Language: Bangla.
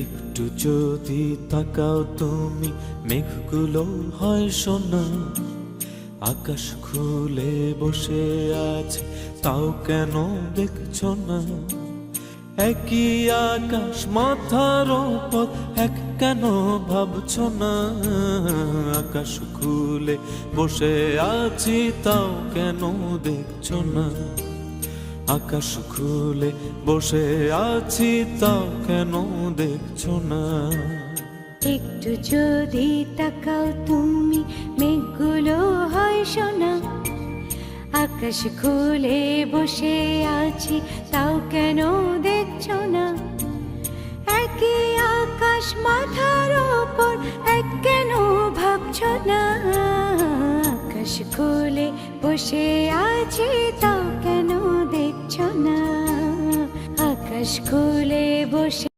একটু যদি তাকাও তুমি, মেঘগুলো হয় সোনা। আকাশ খুলে বসে আছে, তাও কেন দেখছো না? একই আকাশ মাথার ওপর, এক কেন ভাবছো না? আকাশ খুলে বসে আছি, তাও কেন দেখছো না? আকাশ খুলে বসে আছি, তাও কেন দেখছো না? একটু যদি তাকাও তুমি, মেঘগুলো হয় সোনা। আকাশ খুলে বসে আছি, তাও কেন দেখছো না? একই আকাশ মাথার ওপর, এক কেন ভাবছো না? আকাশ খুলে বসে আছি, তাও কেন দেখছো না? আকাশ খুলে বসে